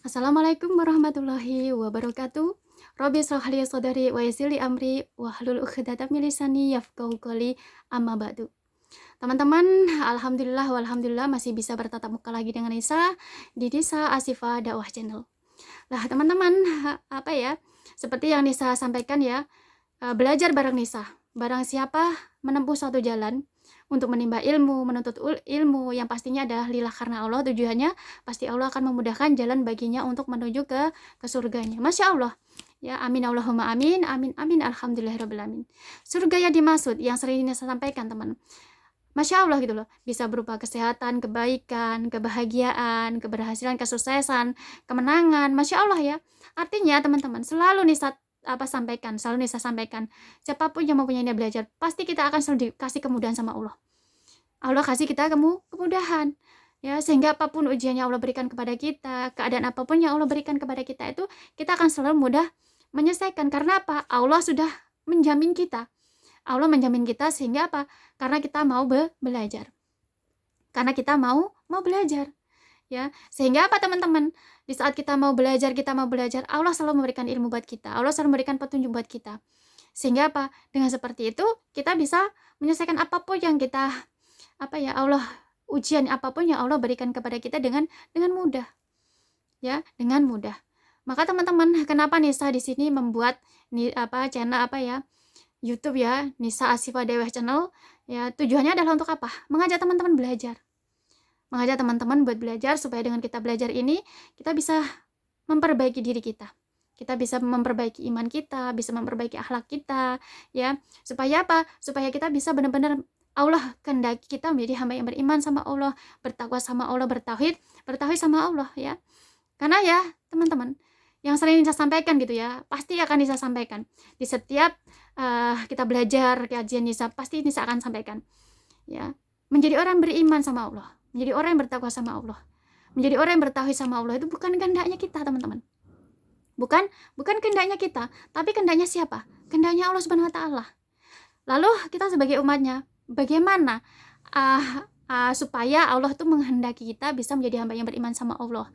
Assalamualaikum warahmatullahi wabarakatuh. Robbi shrah li sadri wa yassir li amri wahlul 'uqdatam min lisani yafqahu qawli. Amma ba'du. Teman-teman, alhamdulillah masih bisa bertatap muka lagi dengan Nisa di Nisa Ashifa Dakwah Channel. Lah, teman-teman, apa ya? Seperti yang Nisa sampaikan ya, belajar bareng Nisa. Barang siapa menempuh suatu jalan untuk menimba ilmu, menuntut ilmu yang pastinya adalah lillah karena Allah, tujuannya pasti Allah akan memudahkan jalan baginya untuk menuju ke surganya. Masya Allah. Ya, amin Allahumma amin, amin amin alhamdulillahirabbil alamin. Surga yang dimaksud yang sering Nisa sampaikan, teman. Masya Allah gitu loh, bisa berupa kesehatan, kebaikan, kebahagiaan, keberhasilan, kesuksesan, kemenangan, Masya Allah ya. Artinya teman-teman, selalu Nisa sampaikan, siapapun yang mempunyai niat belajar, pasti kita akan selalu dikasih kemudahan sama Allah. Allah kasih kita kemudahan. Ya, sehingga apapun ujian yang Allah berikan kepada kita, keadaan apapun yang Allah berikan kepada kita itu, kita akan selalu mudah menyelesaikan. Karena apa? Allah sudah menjamin kita. Allah menjamin kita sehingga apa? Karena kita mau belajar. Karena kita mau belajar. Ya, sehingga apa teman-teman? Di saat kita mau belajar, Allah selalu memberikan ilmu buat kita. Allah selalu memberikan petunjuk buat kita. Sehingga apa? Dengan seperti itu, kita bisa menyelesaikan apapun yang kita ujian apapun yang Allah berikan kepada kita dengan mudah. Ya, dengan mudah. Maka teman-teman, kenapa Nisa di sini membuat channel YouTube ya, Nisa Ashifa Dakwah Channel, ya tujuannya adalah untuk apa? Mengajak teman-teman belajar. Mengajak teman-teman buat belajar supaya dengan kita belajar ini, kita bisa memperbaiki diri kita. Kita bisa memperbaiki iman kita, bisa memperbaiki akhlak kita, ya. Supaya apa? Supaya kita bisa benar-benar Allah kehendaki kita menjadi hamba yang beriman sama Allah, bertakwa sama Allah, bertauhid sama Allah ya. Karena ya, teman-teman, yang sering Nisa sampaikan gitu ya, pasti akan Nisa sampaikan. Di setiap kita belajar kajian Nisa, pasti Nisa akan sampaikan. Ya, menjadi orang beriman sama Allah, menjadi orang yang bertakwa sama Allah, menjadi orang yang bertauhid sama Allah itu bukan kehendaknya kita, teman-teman. Bukan kehendaknya kita, tapi kehendaknya siapa? Kehendaknya Allah Subhanahu wa taala. Lalu kita sebagai umatnya, bagaimana supaya Allah tuh menghendaki kita bisa menjadi hamba yang beriman sama Allah?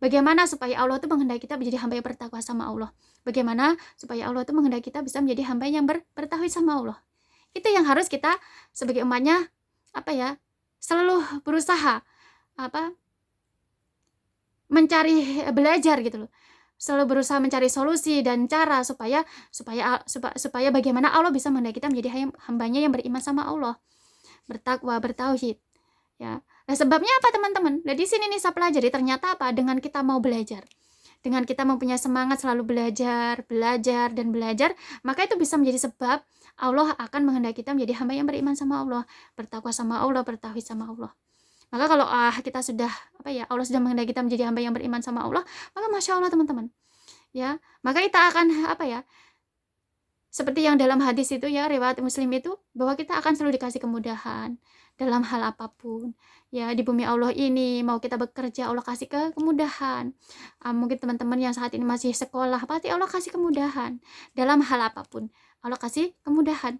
Bagaimana supaya Allah itu menghendaki kita menjadi hamba yang bertakwa sama Allah? Bagaimana supaya Allah itu menghendaki kita bisa menjadi hamba yang bertauhid sama Allah? Itu yang harus kita sebagai umatnya selalu berusaha mencari belajar gitu loh. Selalu berusaha mencari solusi dan cara supaya bagaimana Allah bisa menghendaki kita menjadi hambanya yang beriman sama Allah, bertakwa, bertauhid. Ya. Nah, sebabnya apa teman-teman? Nah, di sini Nisa pelajari ternyata apa? Dengan kita mau belajar. Dengan kita mempunyai semangat selalu belajar, maka itu bisa menjadi sebab Allah akan menghendaki kita menjadi hamba yang beriman sama Allah, bertakwa sama Allah, bertauhid sama Allah. Maka kalau kita sudah Allah sudah menghendaki kita menjadi hamba yang beriman sama Allah, maka Masya Allah teman-teman. Ya, maka kita akan seperti yang dalam hadis itu ya, riwayat Muslim itu, bahwa kita akan selalu dikasih kemudahan dalam hal apapun. Ya, di bumi Allah ini, mau kita bekerja, Allah kasih kemudahan. Mungkin teman-teman yang saat ini masih sekolah, pasti Allah kasih kemudahan. Dalam hal apapun, Allah kasih kemudahan.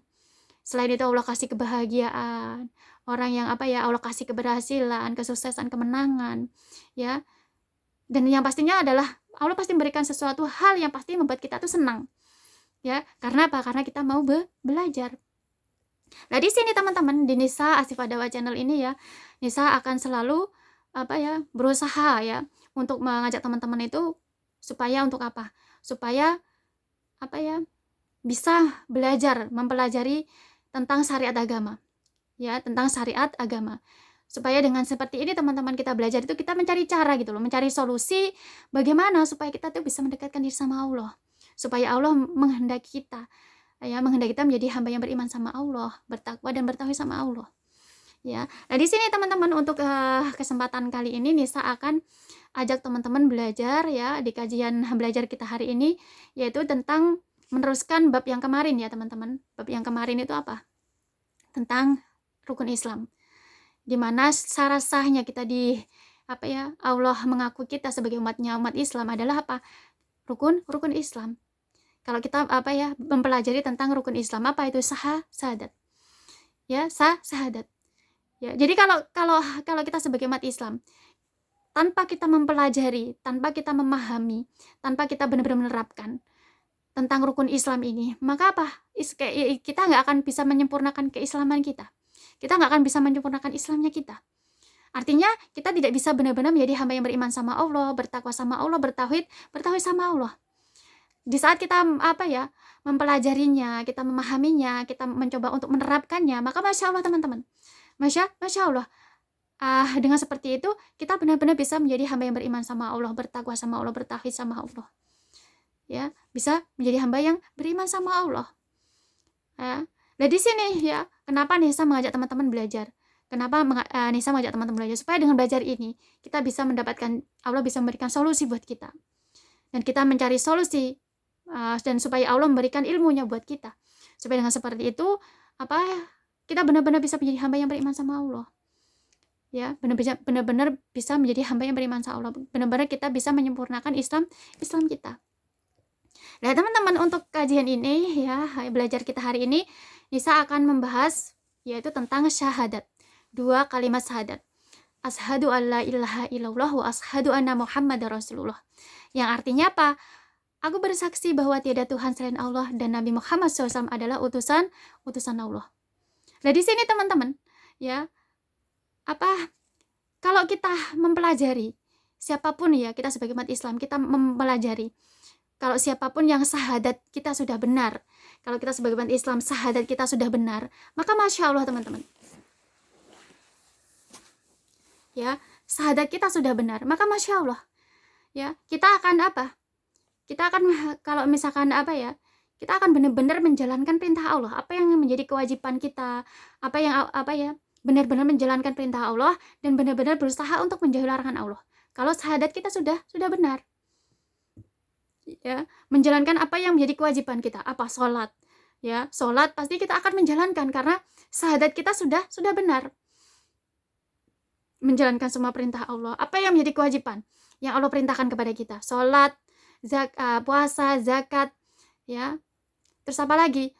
Selain itu Allah kasih kebahagiaan. Orang yang Allah kasih keberhasilan, kesuksesan, kemenangan. Ya. Dan yang pastinya adalah Allah pasti memberikan sesuatu hal yang pasti membuat kita tuh senang. Ya, karena apa? Karena kita mau belajar. Nah, di sini teman-teman, di Nisa Ashifa Dakwah Channel ini ya, Nisa akan selalu berusaha ya untuk mengajak teman-teman itu supaya untuk apa? Supaya bisa belajar, mempelajari tentang syariat agama. Ya, tentang syariat agama. Supaya dengan seperti ini teman-teman kita belajar itu kita mencari cara gitu loh, mencari solusi bagaimana supaya kita tuh bisa mendekatkan diri sama Allah. Supaya Allah menghendaki kita menjadi hamba yang beriman sama Allah, bertakwa dan bertauhid sama Allah. Ya. Nah, di sini teman-teman untuk kesempatan kali ini Nisa akan ajak teman-teman belajar ya di kajian belajar kita hari ini, yaitu tentang meneruskan bab yang kemarin ya, teman-teman. Bab yang kemarin itu apa? Tentang rukun Islam. Di mana syarat sahnya kita Allah mengaku kita sebagai umat Islam adalah apa? Rukun Islam. Kalau kita mempelajari tentang rukun Islam, apa itu syahadat. Ya, syahadat. Ya, jadi kalau kita sebagai umat Islam, tanpa kita mempelajari, tanpa kita memahami, tanpa kita benar-benar menerapkan tentang rukun Islam ini, maka apa? Kita nggak akan bisa menyempurnakan keislaman kita. Kita nggak akan bisa menyempurnakan Islamnya kita. Artinya kita tidak bisa benar-benar menjadi hamba yang beriman sama Allah, bertakwa sama Allah, bertauhid sama Allah. Di saat kita mempelajarinya, kita memahaminya, kita mencoba untuk menerapkannya, maka Masya Allah teman-teman. Masya Allah. Dengan seperti itu, kita benar-benar bisa menjadi hamba yang beriman sama Allah, bertakwa sama Allah, bertauhid sama Allah. Ya, bisa menjadi hamba yang beriman sama Allah. Ya. Nah di sini ya, kenapa Nisa mengajak teman-teman belajar? Kenapa Nisa mengajak teman-teman belajar? Supaya dengan belajar ini, kita bisa mendapatkan, Allah bisa memberikan solusi buat kita. Dan kita mencari solusi, dan supaya Allah memberikan ilmunya buat kita. Supaya dengan seperti itu, kita benar-benar bisa menjadi hamba yang beriman sama Allah. Ya, benar-benar bisa menjadi hamba yang beriman sama Allah. Benar-benar kita bisa menyempurnakan Islam kita. Nah, teman-teman, untuk kajian ini ya, belajar kita hari ini, Nisa akan membahas yaitu tentang syahadat. 2 kalimat syahadat. Asyhadu an la ilaha illallah wa asyhadu anna Muhammadar Rasulullah. Yang artinya apa? Aku bersaksi bahwa tiada Tuhan selain Allah dan Nabi Muhammad SAW adalah utusan Allah. Nah, di sini teman-teman, ya, kalau kita mempelajari, siapapun ya, kita sebagai umat Islam, kita mempelajari, kalau siapapun yang syahadat kita sudah benar, kalau kita sebagai umat Islam syahadat kita sudah benar, maka Masya Allah teman-teman, ya, syahadat kita sudah benar, maka Masya Allah, ya, kita akan kalau misalkan kita akan benar-benar menjalankan perintah Allah, apa yang menjadi kewajiban kita, benar-benar menjalankan perintah Allah dan benar-benar berusaha untuk menjauhi larangan Allah. Kalau syahadat kita sudah benar, ya, menjalankan apa yang menjadi kewajiban kita, sholat, ya, sholat pasti kita akan menjalankan karena syahadat kita sudah benar, menjalankan semua perintah Allah, apa yang menjadi kewajiban yang Allah perintahkan kepada kita, sholat, puasa, zakat, ya, terus apa lagi,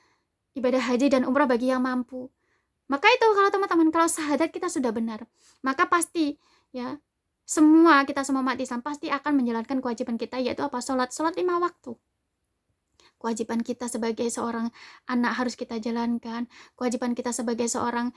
ibadah haji dan umrah bagi yang mampu. Maka itu kalau teman-teman, kalau syahadat kita sudah benar, maka pasti ya, kita semua umat Islam pasti akan menjalankan kewajiban kita, yaitu sholat 5 waktu. Kewajiban kita sebagai seorang anak harus kita jalankan, kewajiban kita sebagai seorang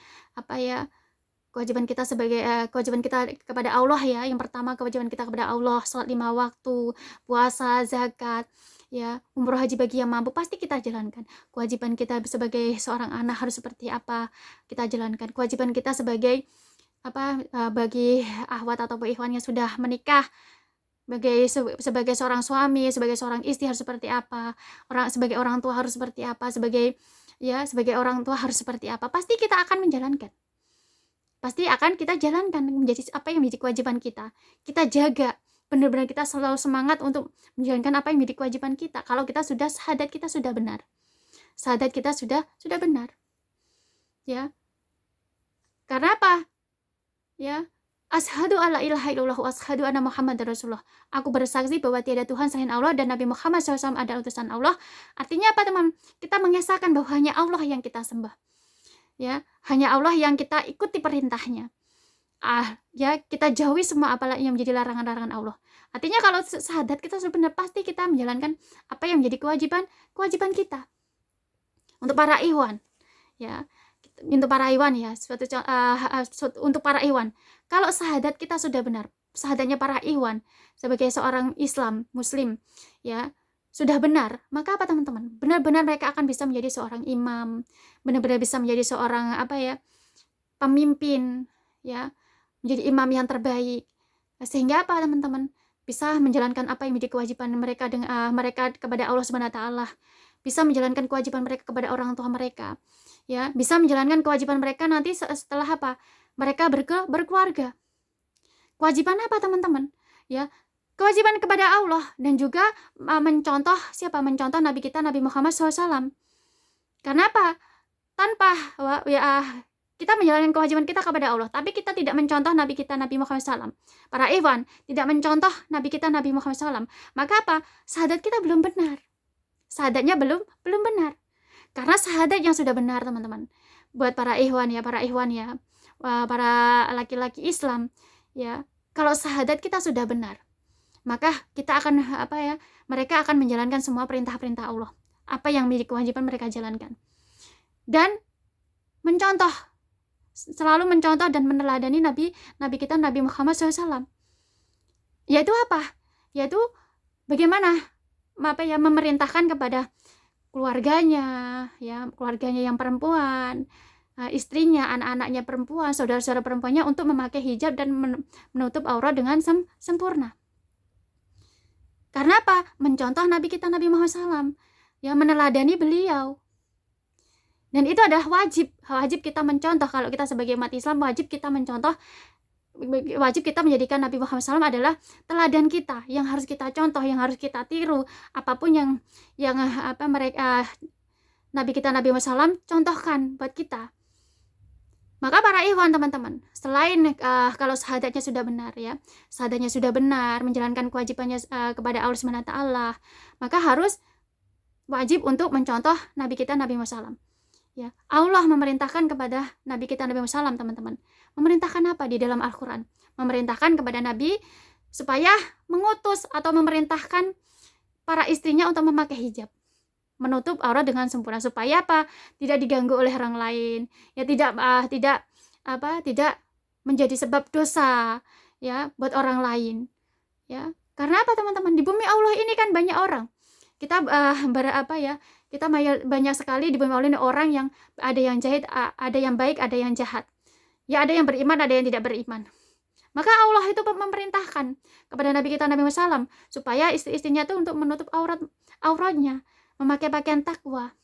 kewajiban kita kepada Allah ya. Yang pertama, kewajiban kita kepada Allah, sholat 5 waktu, puasa, zakat, ya, umroh haji bagi yang mampu pasti kita jalankan. Kewajiban kita sebagai seorang anak harus seperti apa kita jalankan. Kewajiban kita sebagai bagi ahwat atau ikhwan yang sudah menikah, sebagai seorang suami, sebagai seorang istri harus seperti apa, sebagai orang tua harus seperti apa, sebagai orang tua harus seperti apa, pasti kita akan menjalankan. Pasti akan kita jalankan menjadi apa yang menjadi kewajiban kita. Kita jaga, benar-benar kita selalu semangat untuk menjalankan apa yang menjadi kewajiban kita. Kalau kita sudah syahadat kita sudah benar. Syahadat kita sudah benar. Ya. Karena apa? Ya. Asyhadu alla ilaha illallah wa asyhadu anna Muhammadar Rasulullah. Aku bersaksi bahwa tiada Tuhan selain Allah dan Nabi Muhammad SAW adalah utusan Allah. Artinya apa, teman? Kita mengesahkan bahwa hanya Allah yang kita sembah. Ya, hanya Allah yang kita ikuti perintahnya. Ya, kita jauhi semua apa yang menjadi larangan-larangan Allah. Artinya kalau syahadat kita sebenarnya pasti kita menjalankan apa yang menjadi kewajiban kita. Untuk para ikhwan, ya. Untuk para ikhwan ya, untuk para ikhwan. Kalau syahadat kita sudah benar, syahadatnya para ikhwan sebagai seorang Islam, Muslim, ya, sudah benar, maka apa teman-teman? Benar-benar mereka akan bisa menjadi seorang imam, benar-benar bisa menjadi seorang pemimpin, ya, menjadi imam yang terbaik. Sehingga apa teman-teman? Bisa menjalankan apa yang menjadi kewajiban mereka mereka kepada Allah Subhanahu wa taala. Bisa menjalankan kewajiban mereka kepada orang tua mereka. Ya, bisa menjalankan kewajiban mereka nanti setelah mereka berkeluarga. Kewajiban apa teman-teman? Ya, kewajiban kepada Allah dan juga mencontoh Nabi kita Nabi Muhammad SAW. Karena apa? Tanpa kita menjalankan kewajiban kita kepada Allah, tapi kita tidak mencontoh Nabi kita Nabi Muhammad SAW. Para ikhwan tidak mencontoh Nabi kita Nabi Muhammad SAW. Maka apa? Syahadat kita belum benar. Syahadatnya belum benar. Karena syahadat yang sudah benar teman-teman. Buat para ikhwan ya, para laki-laki Islam ya. kalau syahadat kita sudah benar, maka kita akan mereka akan menjalankan semua perintah-perintah Allah. Apa yang menjadi kewajiban mereka jalankan. Dan mencontoh, selalu mencontoh dan meneladani Nabi kita Nabi Muhammad SAW. Yaitu apa? Yaitu bagaimana memerintahkan kepada keluarganya yang perempuan, istrinya, anak-anaknya perempuan, saudara-saudara perempuannya untuk memakai hijab dan menutup aurat dengan sempurna. Karena apa? Mencontoh Nabi kita Nabi Muhammad SAW, meneladani beliau. Dan itu adalah wajib kita mencontoh. Kalau kita sebagai umat Islam, wajib kita menjadikan Nabi Muhammad SAW adalah teladan kita, yang harus kita contoh, yang harus kita tiru. Apapun yang Nabi kita Nabi Muhammad SAW contohkan buat kita. Maka para ikhwan teman-teman, selain kalau syahadatnya sudah benar syahadatnya sudah benar, menjalankan kewajibannya kepada Allah SWT, maka harus wajib untuk mencontoh Nabi kita Nabi Muhammad SAW. Allah memerintahkan kepada Nabi kita Nabi Muhammad SAW, teman-teman. Memerintahkan apa di dalam Al-Quran? Memerintahkan kepada Nabi supaya mengutus atau memerintahkan para istrinya untuk memakai hijab, menutup aurat dengan sempurna, supaya apa? Tidak diganggu oleh orang lain, tidak menjadi sebab dosa buat orang lain. Karena apa, teman-teman? Di bumi Allah ini kan banyak orang. Kita kita banyak sekali di bumi Allah ini orang yang ada yang jahat, ada yang baik, ada yang jahat. Ada yang beriman, ada yang tidak beriman. Maka Allah itu memerintahkan kepada Nabi kita Nabi Muhammad SAW supaya istri-istrinya itu untuk menutup auratnya, memakai pakaian takwa.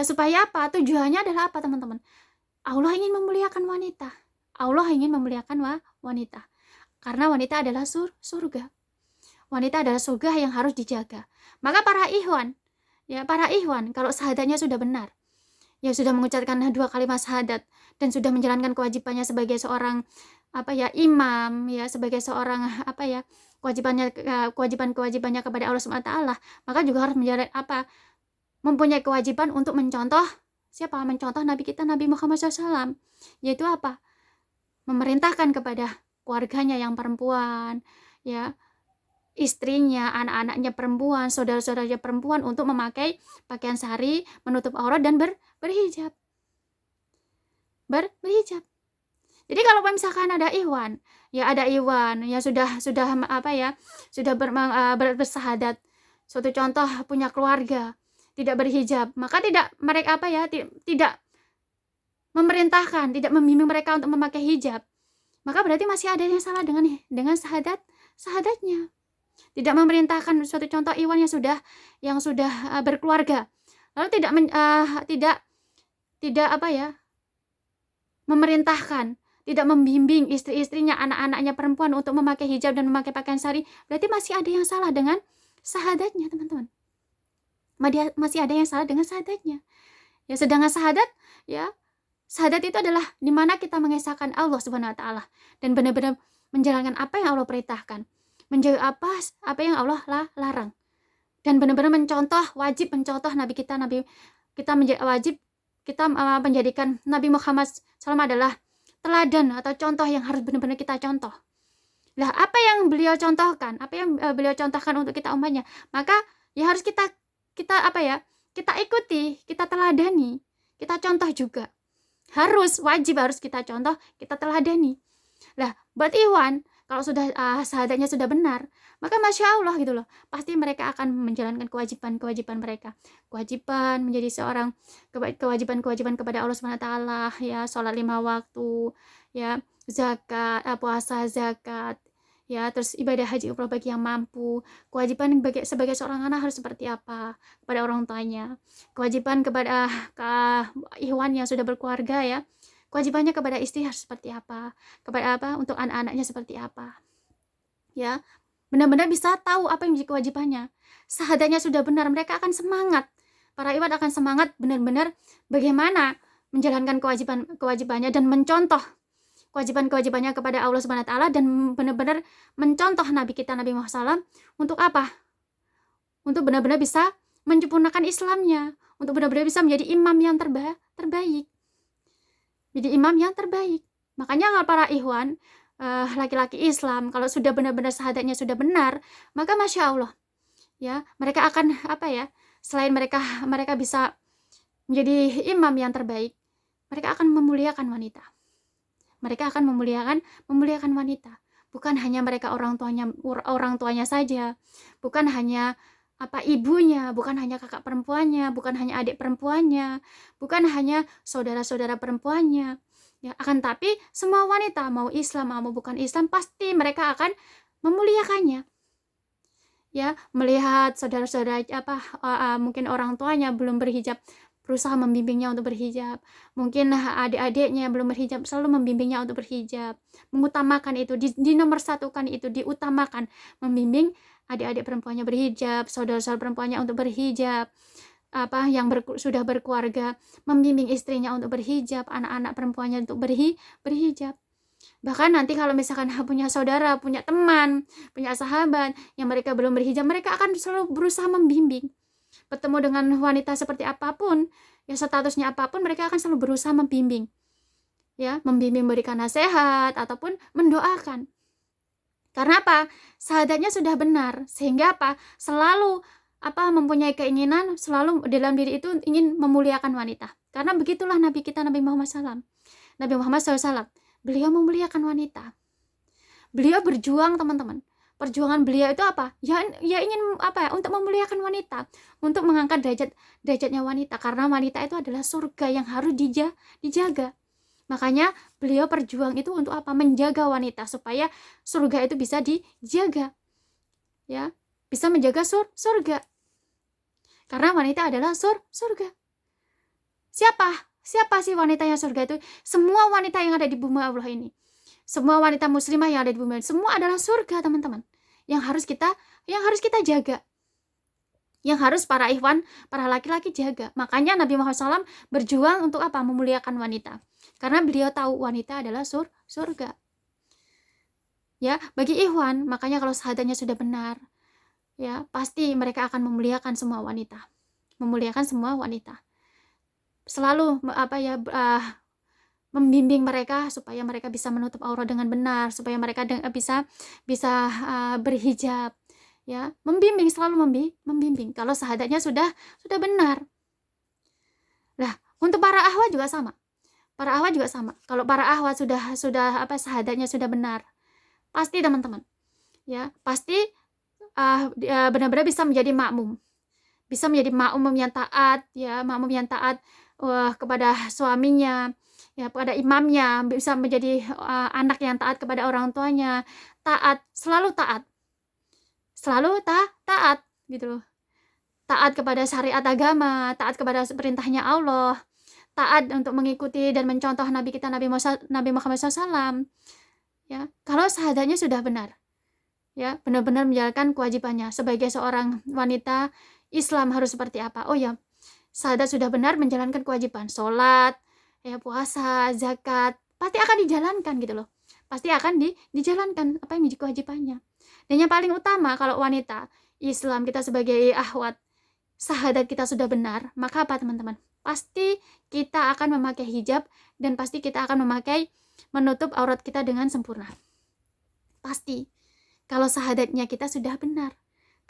Supaya apa? Tujuannya adalah apa, teman-teman? Allah ingin memuliakan wanita. Allah ingin memuliakan wanita. Karena wanita adalah surga. Wanita adalah surga yang harus dijaga. Maka para ikhwan, kalau syahadatnya sudah benar, sudah mengucapkan 2 kalimat syahadat dan sudah menjalankan kewajibannya sebagai seorang imam, sebagai seorang kewajibannya kepada Allah SWT, maka juga harus mempunyai kewajiban untuk mencontoh siapa? Mencontoh Nabi kita Nabi Muhammad SAW, yaitu apa? Memerintahkan kepada keluarganya yang perempuan, istrinya, anak-anaknya perempuan, saudara-saudaranya perempuan untuk memakai pakaian sari, menutup aurat dan berhijab. Jadi kalau misalkan ada ikhwan, yang sudah bersahadat, suatu contoh punya keluarga, tidak berhijab, maka tidak mereka tidak memerintahkan, tidak membimbing mereka untuk memakai hijab, maka berarti masih ada yang salah dengan syahadatnya. Tidak memerintahkan suatu contoh ikhwan yang sudah berkeluarga, lalu tidak memerintahkan, tidak membimbing istri-istrinya, anak-anaknya perempuan untuk memakai hijab dan memakai pakaian sari, berarti masih ada yang salah dengan syahadatnya, teman-teman. Masih ada yang salah dengan syahadatnya. Sedangkan syahadat itu adalah di mana kita mengesahkan Allah Subhanahu wa taala dan benar-benar menjalankan apa yang Allah perintahkan, menjauhi apa yang Allah larang, dan benar-benar wajib mencontoh Nabi kita wajib kita menjadikan Nabi Muhammad SAW adalah teladan atau contoh yang harus benar-benar kita contoh. Apa yang beliau contohkan, untuk kita umatnya, maka harus kita ikuti, kita teladani, kita contoh juga. Wajib harus kita contoh, kita teladani. Buat ikhwan, kalau sudah syahadatnya sudah benar, maka Masya Allah gitu loh, pasti mereka akan menjalankan kewajiban mereka. Kewajiban menjadi seorang, kewajiban kepada Allah SWT, sholat 5 waktu, zakat, puasa, zakat, terus ibadah haji umroh bagi yang mampu. Kewajiban sebagai seorang anak harus seperti apa kepada orang tuanya. Kewajiban kepada ikhwan yang sudah berkeluarga, kewajibannya kepada istri harus seperti apa, untuk anak-anaknya seperti apa. Benar-benar bisa tahu apa yang menjadi kewajibannya. Syahadatnya sudah benar, mereka akan semangat. Para ikhwan akan semangat benar-benar bagaimana menjalankan kewajibannya dan mencontoh kewajiban-kewajibannya kepada Allah Subhanahu wa taala, dan benar-benar mencontoh Nabi kita Nabi Muhammad SAW untuk apa? Untuk benar-benar bisa menyempurnakan Islamnya, untuk benar-benar bisa menjadi imam yang terbaik. Jadi imam yang terbaik. Makanya para ikhwan, laki-laki Islam, kalau sudah benar-benar syahadatnya sudah benar, maka Masya Allah, ya, mereka akan, apa ya, selain mereka mereka bisa menjadi imam yang terbaik, mereka akan memuliakan wanita. Mereka akan memuliakan wanita. Bukan hanya mereka orang tuanya saja, bukan hanya apa ibunya, bukan hanya kakak perempuannya, bukan hanya adik perempuannya, bukan hanya saudara-saudara perempuannya. Ya, akan tapi semua wanita mau Islam mau bukan Islam pasti mereka akan memuliakannya. Ya, melihat saudara-saudara mungkin orang tuanya belum berhijab, berusaha membimbingnya untuk berhijab. Mungkin adik-adiknya belum berhijab, selalu membimbingnya untuk berhijab. Mengutamakan itu, dinomorsatukan itu, diutamakan. Membimbing adik-adik perempuannya berhijab, saudara-saudara perempuannya untuk berhijab. Yang sudah berkeluarga, membimbing istrinya untuk berhijab, anak-anak perempuannya untuk berhijab. Bahkan nanti kalau misalkan punya saudara, punya teman, punya sahabat yang mereka belum berhijab, mereka akan selalu berusaha membimbing. Bertemu dengan wanita seperti apapun, ya statusnya apapun, mereka akan selalu berusaha membimbing. Ya, membimbing, berikan nasihat ataupun mendoakan. Karena apa? Syahadatnya sudah benar, sehingga selalu mempunyai keinginan, selalu dalam diri itu ingin memuliakan wanita. Karena begitulah Nabi kita, Nabi Muhammad SAW. Nabi Muhammad SAW, beliau memuliakan wanita. Beliau berjuang, teman-teman. Perjuangan beliau itu Ya ingin untuk memuliakan wanita, untuk mengangkat derajatnya wanita, karena wanita itu adalah surga yang harus dijaga. Makanya beliau perjuang itu untuk menjaga wanita supaya surga itu bisa dijaga. Ya, bisa menjaga surga. Karena wanita adalah surga. Siapa sih wanita yang surga itu? Semua wanita yang ada di bumi Allah ini. Semua wanita muslimah yang ada di bumi, semua adalah surga, teman-teman. Yang harus kita jaga. Yang harus para ikhwan, para laki-laki jaga. Makanya Nabi Muhammad SAW berjuang untuk memuliakan wanita. Karena beliau tahu wanita adalah surga. Ya, bagi ikhwan, makanya kalau syahadatnya sudah benar, ya, pasti mereka akan memuliakan semua wanita. Memuliakan semua wanita. Selalu membimbing mereka supaya mereka bisa menutup aurat dengan benar, supaya mereka bisa berhijab, ya, membimbing, selalu membimbing kalau syahadatnya sudah benar. Nah, untuk para akhwat juga sama. Kalau para akhwat sudah syahadatnya sudah benar, pasti teman-teman, ya, pasti benar-benar bisa menjadi makmum. Bisa menjadi makmum yang taat, ya, makmum yang taat kepada suaminya, ya, pada imamnya, bisa menjadi anak yang taat kepada orang tuanya, selalu taat gitu loh. Taat kepada syariat agama, taat kepada perintahnya Allah, taat untuk mengikuti dan mencontoh Nabi kita Nabi Muhammad SAW. Ya, kalau syahadatnya sudah benar, ya, benar-benar menjalankan kewajibannya sebagai seorang wanita Islam harus seperti apa? Oh ya, syahadat sudah benar menjalankan kewajiban, sholat, ya, puasa, zakat, pasti akan dijalankan gitu loh. Pasti akan dijalankan apa yang menjadi kewajibannya. Dan yang paling utama kalau wanita Islam kita sebagai akhwat, syahadat kita sudah benar, maka teman-teman? Pasti kita akan memakai hijab dan pasti kita akan menutup aurat kita dengan sempurna. Pasti. Kalau syahadatnya kita sudah benar.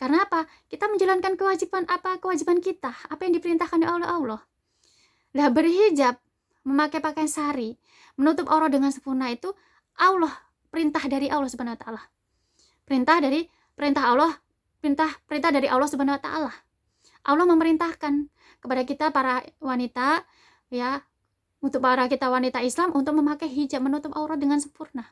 Karena kita menjalankan kewajiban kita, apa yang diperintahkan oleh Allah. Lah, berhijab, memakai pakaian sari, menutup aurat dengan sempurna itu perintah dari Allah Subhanahu wa taala. Perintah dari Allah Subhanahu wa taala. Allah memerintahkan kepada kita para wanita, ya, untuk para kita wanita Islam untuk memakai hijab, menutup aurat dengan sempurna.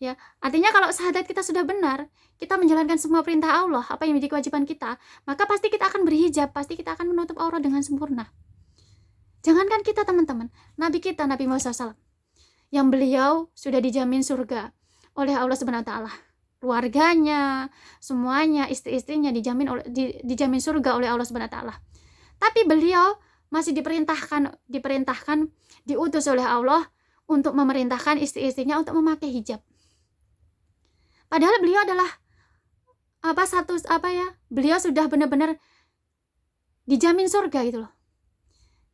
Ya, artinya kalau syahadat kita sudah benar, kita menjalankan semua perintah Allah, apa yang menjadi kewajiban kita, maka pasti kita akan berhijab, pasti kita akan menutup aurat dengan sempurna. Jangankan kita, teman-teman, Nabi kita Nabi Muhammad SAW, yang beliau sudah dijamin surga oleh Allah Subhanahu wa taala. Keluarganya, semuanya, istri-istrinya dijamin surga oleh Allah Subhanahu wa taala. Tapi beliau masih diperintahkan, diutus oleh Allah untuk memerintahkan istri-istrinya untuk memakai hijab. Padahal beliau adalah beliau sudah benar-benar dijamin surga gitu loh.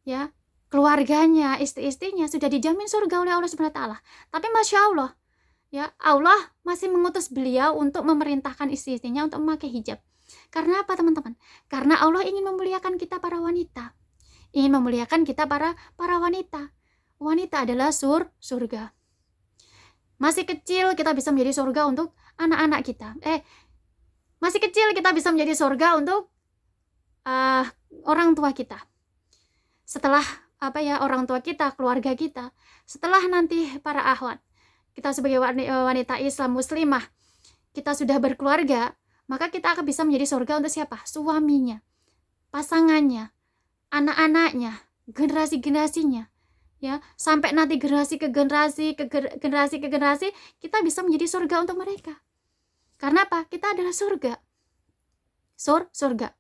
Ya, keluarganya, istri-istrinya sudah dijamin surga oleh Allah Subhanahu wa taala. Tapi Masya Allah, ya Allah masih mengutus beliau untuk memerintahkan istri-istrinya untuk memakai hijab. Karena apa teman-teman? Karena Allah ingin memuliakan kita para wanita. Ingin memuliakan kita para wanita. Wanita adalah surga. Masih kecil kita bisa menjadi surga untuk anak-anak kita. Masih kecil kita bisa menjadi surga untuk orang tua kita. Setelah orang tua kita, keluarga kita, setelah nanti para akhwat, kita sebagai wanita Islam muslimah, kita sudah berkeluarga, maka kita akan bisa menjadi surga untuk siapa? Suaminya, pasangannya, anak-anaknya, generasi-generasinya, ya, sampai nanti generasi ke generasi, kita bisa menjadi surga untuk mereka. Karena apa? Kita adalah surga. Surga.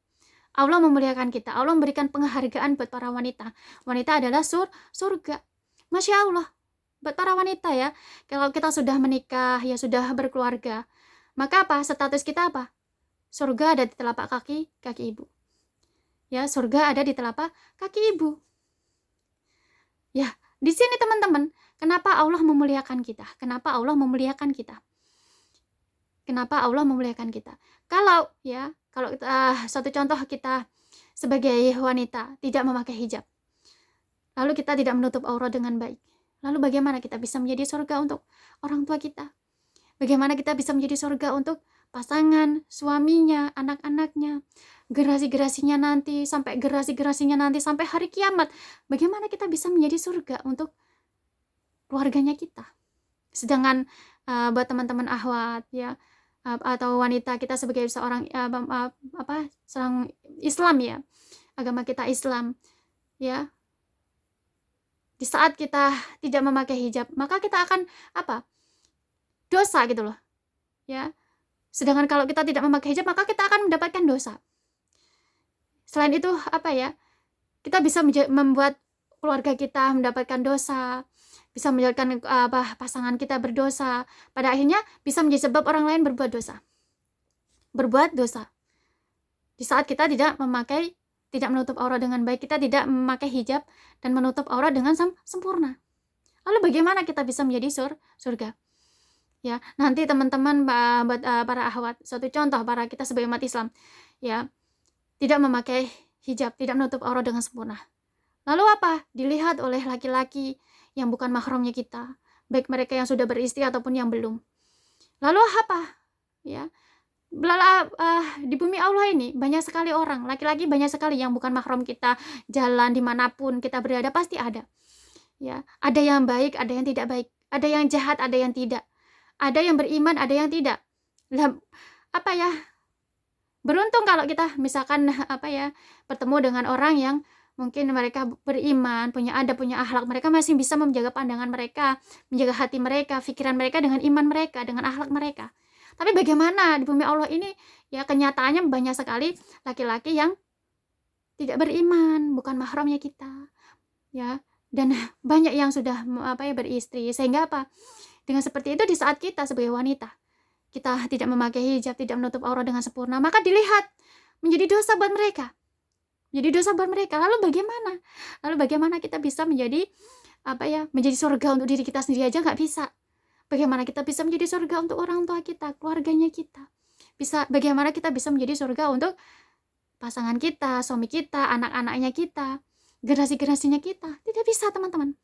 Allah memuliakan kita. Allah memberikan penghargaan buat para wanita. Wanita adalah surga. Masya Allah. Buat para wanita ya. Kalau kita sudah menikah, ya sudah berkeluarga. Maka apa? Status kita apa? Surga ada di telapak kaki ibu. Ya, surga ada di telapak kaki ibu. Ya, di sini teman-teman, kenapa Allah memuliakan kita? Kenapa Allah memuliakan kita? Kenapa Allah memuliakan kita? Kalau satu contoh, kita sebagai wanita tidak memakai hijab, lalu kita tidak menutup aurat dengan baik, lalu bagaimana kita bisa menjadi surga untuk orang tua kita? Bagaimana kita bisa menjadi surga untuk pasangan, suaminya, anak-anaknya, generasi-generasinya nanti, sampai sampai hari kiamat? Bagaimana kita bisa menjadi surga untuk keluarganya kita? Sedangkan buat teman-teman ahwat ya, atau wanita, kita sebagai seorang seorang Islam ya, agama kita Islam ya, di saat kita tidak memakai hijab, maka kita akan dosa gitu loh ya. Sedangkan kalau kita tidak memakai hijab, maka kita akan mendapatkan dosa. Selain itu kita bisa membuat keluarga kita mendapatkan dosa, bisa menjadikan pasangan kita berdosa, pada akhirnya bisa menjadi sebab orang lain berbuat dosa. Di saat kita tidak menutup aurat dengan baik, kita tidak memakai hijab dan menutup aurat dengan sempurna. Lalu bagaimana kita bisa menjadi surga? Ya, nanti teman-teman buat para akhwat, suatu contoh para kita sebagai umat Islam ya, tidak memakai hijab, tidak menutup aurat dengan sempurna. Lalu apa? Dilihat oleh laki-laki yang bukan mahramnya kita, baik mereka yang sudah beristri ataupun yang belum. Lalu apa? Ya, di bumi Allah ini banyak sekali orang, laki-laki banyak sekali yang bukan mahram kita, jalan dimanapun kita berada pasti ada. Ya, ada yang baik, ada yang tidak baik, ada yang jahat, ada yang tidak, ada yang beriman, ada yang tidak. Beruntung kalau kita misalkan bertemu dengan orang yang mungkin mereka beriman, punya adab, punya akhlak, mereka masih bisa menjaga pandangan mereka, menjaga hati mereka, pikiran mereka dengan iman mereka, dengan akhlak mereka. Tapi bagaimana di bumi Allah ini ya, kenyataannya banyak sekali laki-laki yang tidak beriman, bukan mahramnya kita ya, dan banyak yang sudah beristri. Sehingga dengan seperti itu, di saat kita sebagai wanita, kita tidak memakai hijab, tidak menutup aurat dengan sempurna, maka dilihat menjadi dosa buat mereka. Lalu bagaimana kita bisa menjadi menjadi surga untuk diri kita sendiri aja nggak bisa. Bagaimana kita bisa menjadi surga untuk orang tua kita, keluarganya kita? Bagaimana kita bisa menjadi surga untuk pasangan kita, suami kita, anak-anaknya kita, generasi-generasinya kita? Tidak bisa, teman-teman.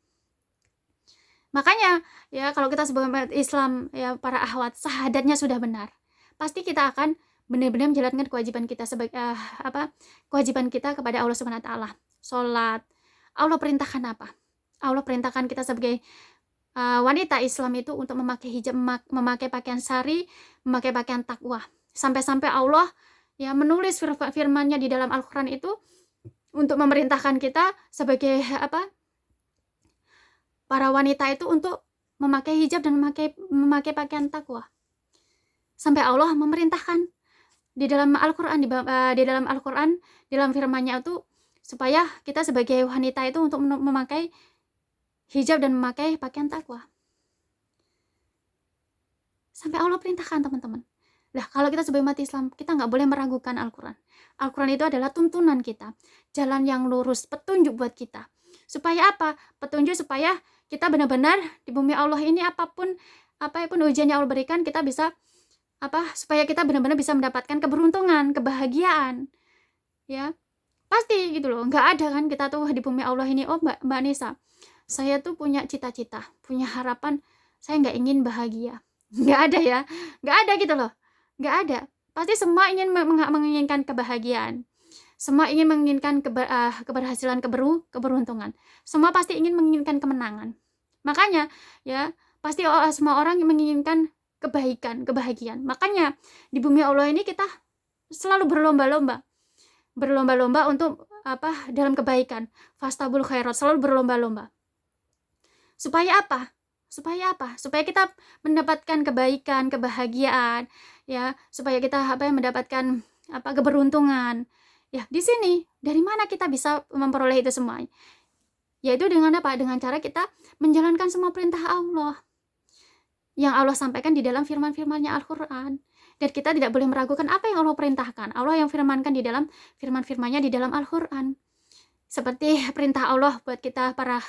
Makanya ya, kalau kita sebagai umat Islam ya, para akhwat, syahadatnya sudah benar, pasti kita akan benar-benar menjalankan kewajiban kita sebagai kewajiban kita kepada Allah Subhanahu wa taala. Salat. Allah perintahkan apa? Allah perintahkan kita sebagai wanita Islam itu untuk memakai hijab, memakai pakaian syari, memakai pakaian takwa. Sampai-sampai Allah ya menulis firman-nya di dalam Al-Qur'an itu untuk memerintahkan kita sebagai para wanita itu untuk memakai hijab dan memakai pakaian takwa. Sampai Allah memerintahkan di dalam Al-Qur'an, di dalam firman-Nya itu, supaya kita sebagai wanita itu untuk memakai hijab dan memakai pakaian takwa. Sampai Allah perintahkan, teman-teman. Lah, kalau kita sebagai umat Islam, kita nggak boleh meragukan Al-Qur'an. Al-Qur'an itu adalah tuntunan kita, jalan yang lurus, petunjuk buat kita. Supaya apa? Petunjuk supaya kita benar-benar di bumi Allah ini, apapun apapun ujian yang Allah berikan, kita bisa supaya kita benar-benar bisa mendapatkan keberuntungan, kebahagiaan, ya. Pasti gitu loh, nggak ada kan kita tuh di bumi Allah ini, oh Mbak Nisa, saya tuh punya cita-cita, punya harapan, saya nggak ingin bahagia. Nggak ada ya, nggak ada gitu loh, nggak ada. Pasti semua ingin menginginkan kebahagiaan. Semua ingin menginginkan keberhasilan, keberuntungan. Semua pasti ingin menginginkan kemenangan. Makanya ya, pasti semua orang menginginkan kebaikan, kebahagiaan. Makanya di bumi Allah ini kita selalu berlomba-lomba untuk dalam kebaikan. Fastabul khairat, selalu berlomba-lomba. Supaya apa? Supaya kita mendapatkan kebaikan, kebahagiaan, ya, supaya kita mendapatkan keberuntungan. Ya, di sini dari mana kita bisa memperoleh itu semua? Yaitu dengan Dengan cara kita menjalankan semua perintah Allah yang Allah sampaikan di dalam firman-firman-Nya Al-Qur'an. Dan kita tidak boleh meragukan apa yang Allah perintahkan. Allah yang firmankan di dalam firman-firman-Nya di dalam Al-Qur'an. Seperti perintah Allah buat kita para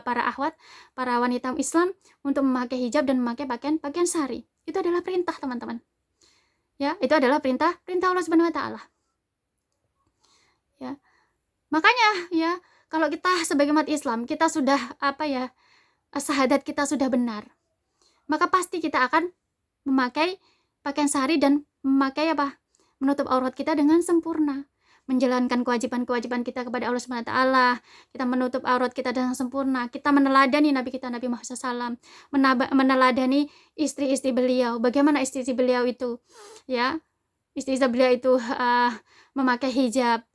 akhwat, para wanita Islam untuk memakai hijab dan memakai pakaian sari. Itu adalah perintah, teman-teman. Ya, itu adalah perintah Allah Subhanahu wa taala. Ya. Makanya ya, kalau kita sebagai umat Islam, kita sudah syahadat kita sudah benar, maka pasti kita akan memakai pakaian sari dan memakai menutup aurat kita dengan sempurna, menjalankan kewajiban-kewajiban kita kepada Allah Subhanahu wa taala. Kita menutup aurat kita dengan sempurna, kita meneladani Nabi kita Nabi Muhammad SAW, meneladani istri-istri beliau. Bagaimana istri-istri beliau itu, ya, istri-istri beliau itu memakai hijab,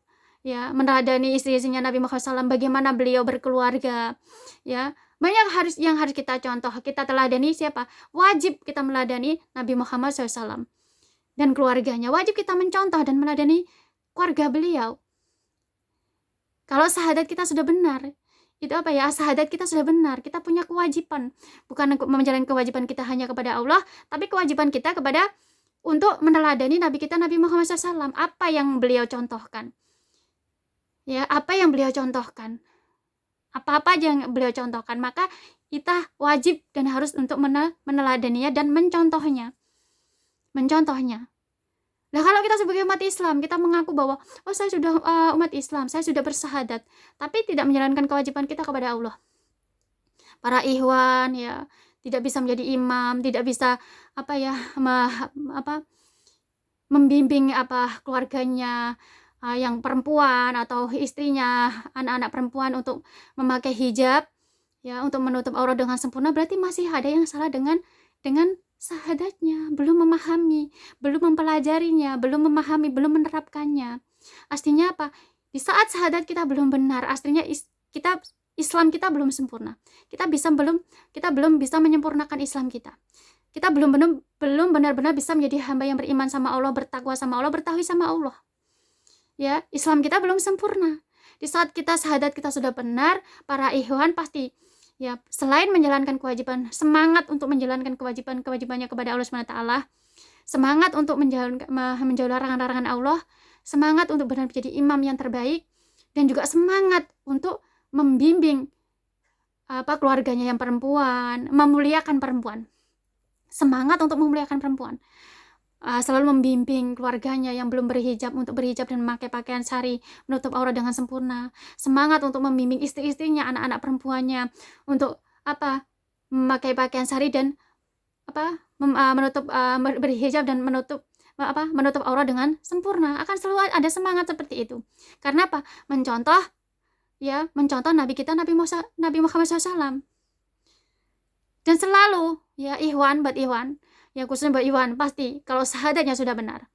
ya, meneladani istri-istrinya Nabi Muhammad SAW, bagaimana beliau berkeluarga, ya. Banyak yang harus kita contoh, kita teladani siapa? Wajib kita meladani Nabi Muhammad SAW dan keluarganya. Wajib kita mencontoh dan meladani keluarga beliau. Kalau syahadat kita sudah benar, itu syahadat kita sudah benar, kita punya kewajiban, bukan menjalankan kewajiban kita hanya kepada Allah, tapi kewajiban kita untuk meneladani Nabi kita Nabi Muhammad SAW. Apa yang beliau contohkan, ya, apa yang beliau contohkan, apa-apa aja yang beliau contohkan, maka kita wajib dan harus untuk meneladaninya dan mencontohnya. Nah, kalau kita sebagai umat Islam, kita mengaku bahwa saya sudah umat Islam, saya sudah bersyahadat, tapi tidak menjalankan kewajiban kita kepada Allah. Para ikhwan, ya, tidak bisa menjadi imam, tidak bisa membimbing keluarganya, yang perempuan atau istrinya, anak-anak perempuan untuk memakai hijab, ya, untuk menutup aurat dengan sempurna, berarti masih ada yang salah dengan syahadatnya, belum memahami, belum mempelajarinya, belum memahami, belum menerapkannya. Artinya apa? Di saat syahadat kita belum benar, artinya Islam kita belum sempurna. Kita belum bisa menyempurnakan Islam kita. Kita belum benar-benar bisa menjadi hamba yang beriman sama Allah, bertakwa sama Allah, bertauhid sama Allah. Ya, Islam kita belum sempurna. Di saat kita syahadat kita sudah benar, para ikhwan pasti, ya, selain menjalankan kewajiban, semangat untuk menjalankan kewajibannya kepada Allah Subhanahu wa taala, semangat untuk menjauhi larangan-larangan Allah, semangat untuk benar menjadi imam yang terbaik, dan juga semangat untuk membimbing keluarganya yang perempuan, memuliakan perempuan. Semangat untuk memuliakan perempuan. Selalu membimbing keluarganya yang belum berhijab untuk berhijab dan memakai pakaian sari, menutup aurat dengan sempurna. Semangat untuk membimbing istri-istrinya, anak-anak perempuannya untuk memakai pakaian sari dan berhijab dan menutup aurat dengan sempurna. Akan selalu ada semangat seperti itu. Karena mencontoh Nabi kita Nabi Muhammad SAW. Dan selalu, ya, buat ikhwan, ya, khususnya buat ikhwan, pasti kalau syahadatnya sudah benar,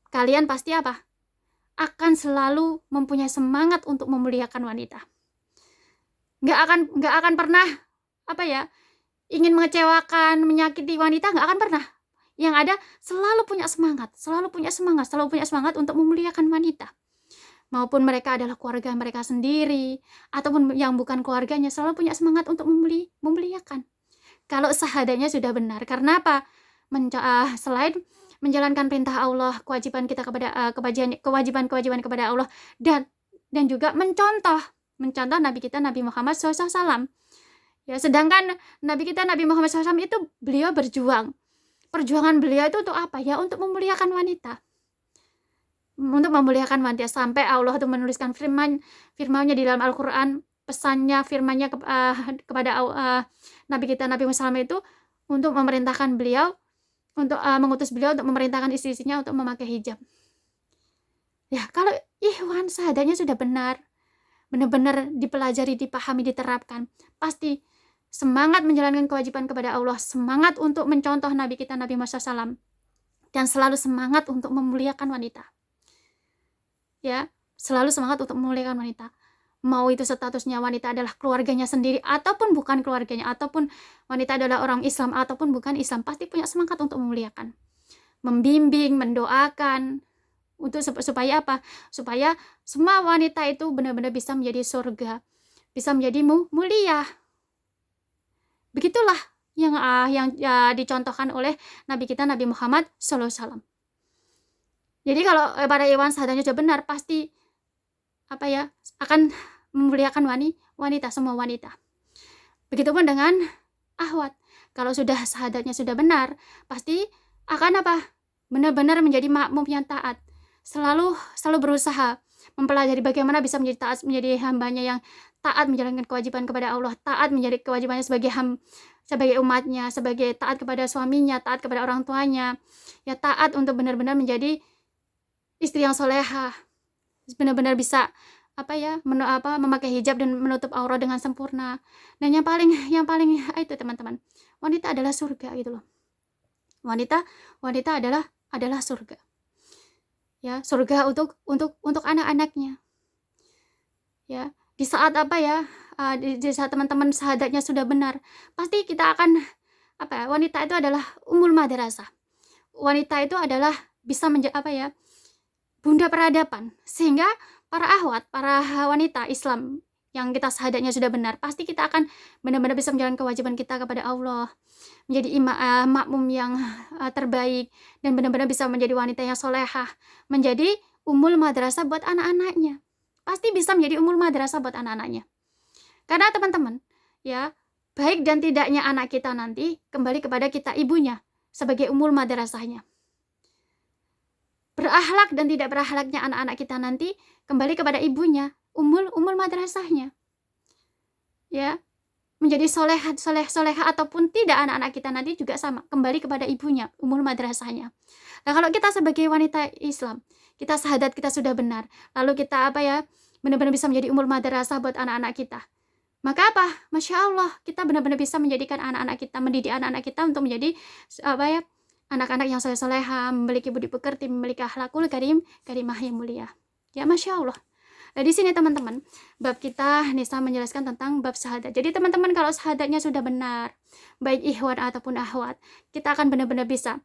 kalian pasti akan selalu mempunyai semangat untuk memuliakan wanita. Nggak akan pernah ingin mengecewakan, menyakiti wanita, nggak akan pernah. Yang ada selalu punya semangat untuk memuliakan wanita. Maupun mereka adalah keluarga mereka sendiri ataupun yang bukan keluarganya, selalu punya semangat untuk memuliakan. Kalau syahadatnya sudah benar. Karena selain menjalankan perintah Allah, kewajiban kita kewajiban kepada Allah, dan juga mencontoh Nabi kita Nabi Muhammad SAW, Ya, sedangkan Nabi kita Nabi Muhammad SAW itu beliau berjuang. Perjuangan beliau itu untuk apa? Ya, untuk memuliakan wanita. Untuk memuliakan wanita sampai Allah itu menuliskan firman-nya di dalam Al-Qur'an, pesannya, firman-nya kepada Nabi kita Nabi Muhammad SAW itu untuk memerintahkan beliau untuk mengutus beliau untuk memerintahkan istri-istrinya untuk memakai hijab. Ya, kalau ikhwan syahadatnya sudah benar-benar dipelajari, dipahami, diterapkan, pasti semangat menjalankan kewajiban kepada Allah, semangat untuk mencontoh Nabi kita Nabi Muhammad SAW, dan selalu semangat untuk memuliakan wanita. Ya, selalu semangat untuk memuliakan wanita. Mau itu statusnya wanita adalah keluarganya sendiri ataupun bukan keluarganya, ataupun wanita adalah orang Islam ataupun bukan Islam, pasti punya semangat untuk memuliakan, membimbing, mendoakan untuk supaya apa? Supaya semua wanita itu benar-benar bisa menjadi surga, bisa menjadi mulia. Begitulah yang dicontohkan oleh Nabi kita Nabi Muhammad SAW. Jadi kalau para ikhwan syahadatnya sudah benar, pasti akan memuliakan wanita, semua wanita. Begitupun dengan akhwat. Kalau sudah syahadatnya sudah benar, pasti akan benar-benar menjadi makmum yang taat. Selalu berusaha mempelajari bagaimana bisa menjadi taat, menjadi hambanya yang taat menjalankan kewajiban kepada Allah, taat menjadi kewajibannya sebagai umatnya, sebagai taat kepada suaminya, taat kepada orang tuanya, ya taat untuk benar-benar menjadi istri yang solehah, benar-benar bisa memakai hijab dan menutup aurat dengan sempurna. Dan yang paling itu teman-teman, wanita adalah surga gitu loh. Wanita adalah surga. Ya, surga untuk anak-anaknya. Ya, di saat di saat teman-teman syahadatnya sudah benar, pasti kita akan wanita itu adalah ummul madrasah. Wanita itu adalah bisa menjadi bunda peradaban, sehingga para akhwat, para wanita Islam yang kita syahadatnya sudah benar, pasti kita akan benar-benar bisa menjalankan kewajiban kita kepada Allah, menjadi makmum yang terbaik, dan benar-benar bisa menjadi wanita yang solehah, menjadi ummul madrasah buat anak-anaknya. Pasti bisa menjadi ummul madrasah buat anak-anaknya. Karena teman-teman, ya, baik dan tidaknya anak kita nanti kembali kepada kita ibunya sebagai ummul madrasahnya. Berakhlak dan tidak berakhlaknya anak-anak kita nanti kembali kepada ibunya, ummul madrasahnya. Ya, menjadi soleha ataupun tidak, anak-anak kita nanti juga sama, kembali kepada ibunya, ummul madrasahnya. Nah, kalau kita sebagai wanita Islam, kita syahadat kita sudah benar, lalu kita benar-benar bisa menjadi ummul madrasah buat anak-anak kita. Maka Masya Allah, kita benar-benar bisa menjadikan anak-anak kita, mendidik anak-anak kita untuk menjadi anak-anak yang soleh-soleha, memiliki budi pekerti, memiliki akhlakul karimah yang mulia. Ya, Masya Allah. Nah, di sini teman-teman, bab kita Nisa menjelaskan tentang bab syahadat. Jadi teman-teman, kalau syahadatnya sudah benar, baik ikhwan ataupun akhwat, kita akan benar-benar bisa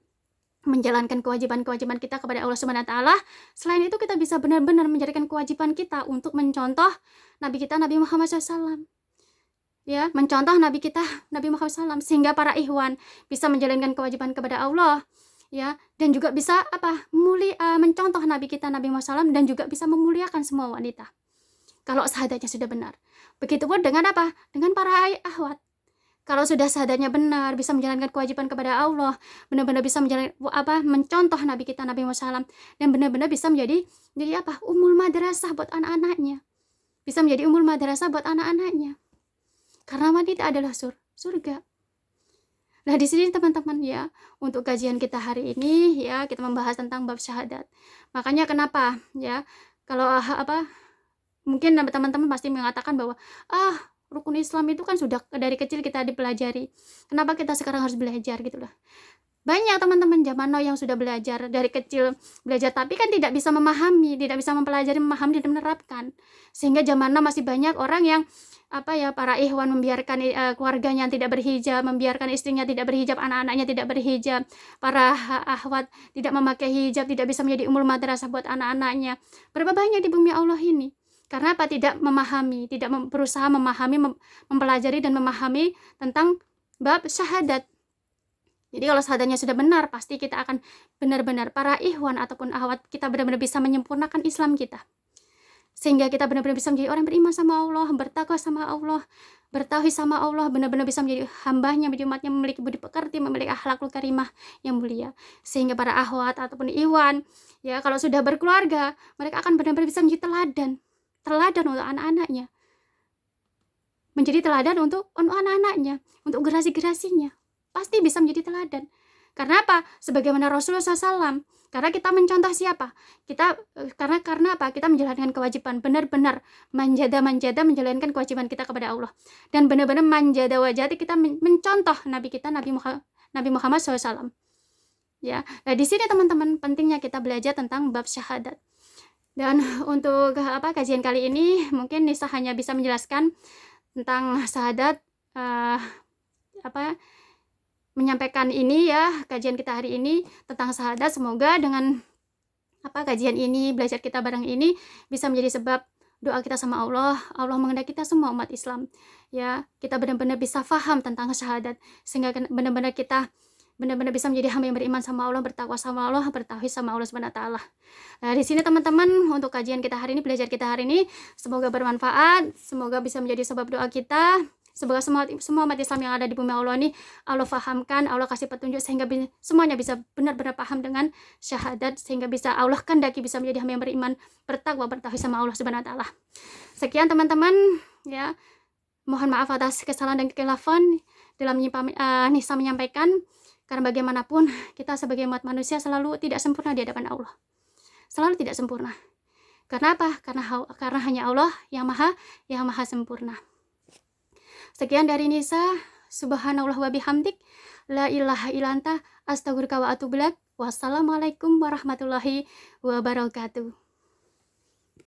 menjalankan kewajiban-kewajiban kita kepada Allah Subhanahu wa taala. Selain itu, kita bisa benar-benar menjadikan kewajiban kita untuk mencontoh Nabi kita Nabi Muhammad SAW. Ya, mencontoh Nabi kita Nabi Muhammad SAW, sehingga para ikhwan bisa menjalankan kewajiban kepada Allah, ya, dan juga bisa mencontoh Nabi kita Nabi Muhammad SAW, dan juga bisa memuliakan semua wanita kalau syahadatnya sudah benar. Begitupun dengan dengan para akhwat, kalau sudah syahadatnya benar, bisa menjalankan kewajiban kepada Allah, benar-benar bisa mencontoh Nabi kita Nabi Muhammad SAW, dan benar-benar bisa menjadi ummul madrasah buat anak-anaknya, bisa menjadi ummul madrasah buat anak-anaknya. Karena wanita adalah surga. Nah, di sini teman-teman, ya, untuk kajian kita hari ini, ya, kita membahas tentang bab syahadat. Makanya kenapa, ya, kalau mungkin teman-teman pasti mengatakan bahwa rukun Islam itu kan sudah dari kecil kita dipelajari. Kenapa kita sekarang harus belajar gitu lah. Banyak teman-teman zaman now yang sudah belajar dari kecil, tapi kan tidak bisa memahami, tidak bisa mempelajari, memahami dan menerapkan. Sehingga zaman now masih banyak orang yang para ikhwan membiarkan keluarganya tidak berhijab, membiarkan istrinya tidak berhijab, anak-anaknya tidak berhijab, para akhwat tidak memakai hijab, tidak bisa menjadi ummul madrasah buat anak-anaknya. Berapa banyak di bumi Allah ini? Karena tidak memahami, tidak berusaha memahami, mempelajari dan memahami tentang bab syahadat. Jadi kalau syahadatnya sudah benar, pasti kita akan benar-benar para ikhwan ataupun akhwat kita benar-benar bisa menyempurnakan Islam kita. sehingga kita benar-benar bisa menjadi orang beriman sama Allah, bertakwa sama Allah, bertauhid sama Allah, benar-benar bisa menjadi hambanya, menjadi umatnya, memiliki budi pekerti, memiliki akhlakul karimah yang mulia. Sehingga para akhwat ataupun iwan, ya kalau sudah berkeluarga, mereka akan benar-benar bisa menjadi teladan untuk anak-anaknya, menjadi teladan untuk anak-anaknya, untuk generasi-generasinya. Pasti bisa menjadi teladan. Karena apa? Sebagaimana Rasulullah SAW. Karena kita mencontoh siapa? Karena apa? Kita menjalankan kewajiban, benar-benar manjada menjalankan kewajiban kita kepada Allah. Dan benar-benar manjada wajati kita mencontoh Nabi kita, Nabi Muhammad SAW. Ya, nah di sini teman-teman pentingnya kita belajar tentang bab syahadat. Dan untuk kajian kali ini mungkin Nisa hanya bisa menjelaskan tentang syahadat, menyampaikan ini ya, kajian kita hari ini tentang syahadat. Semoga dengan kajian ini, belajar kita bareng ini bisa menjadi sebab doa kita sama Allah menghendaki kita semua umat Islam ya, kita benar-benar bisa faham tentang syahadat, sehingga benar-benar kita benar-benar bisa menjadi hamba yang beriman sama Allah, bertakwa sama Allah, bertauhid sama Allah Subhanahu wa taala. Nah, di sini teman-teman untuk kajian kita hari ini, belajar kita hari ini semoga bermanfaat, semoga bisa menjadi sebab doa kita. Semoga semua umat Islam yang ada di bumi Allah ini Allah fahamkan, Allah kasih petunjuk sehingga semuanya bisa benar-benar paham dengan syahadat, sehingga bisa Allah kehendaki bisa menjadi hamba yang beriman, bertakwa, bertauhid sama Allah Subhanahu wa taala. Sekian teman-teman ya. Mohon maaf atas kesalahan dan kekhilafan dalam Nisa menyampaikan, karena bagaimanapun kita sebagai umat manusia selalu tidak sempurna di hadapan Allah. Selalu tidak sempurna. Karena apa? Karena hanya Allah yang maha sempurna. Sekian dari Nisa. Subhanallah wa bihamdik, la ilaha illa anta, astaghfiruka wa atubu ilaik. Wassalamualaikum warahmatullahi wabarakatuh.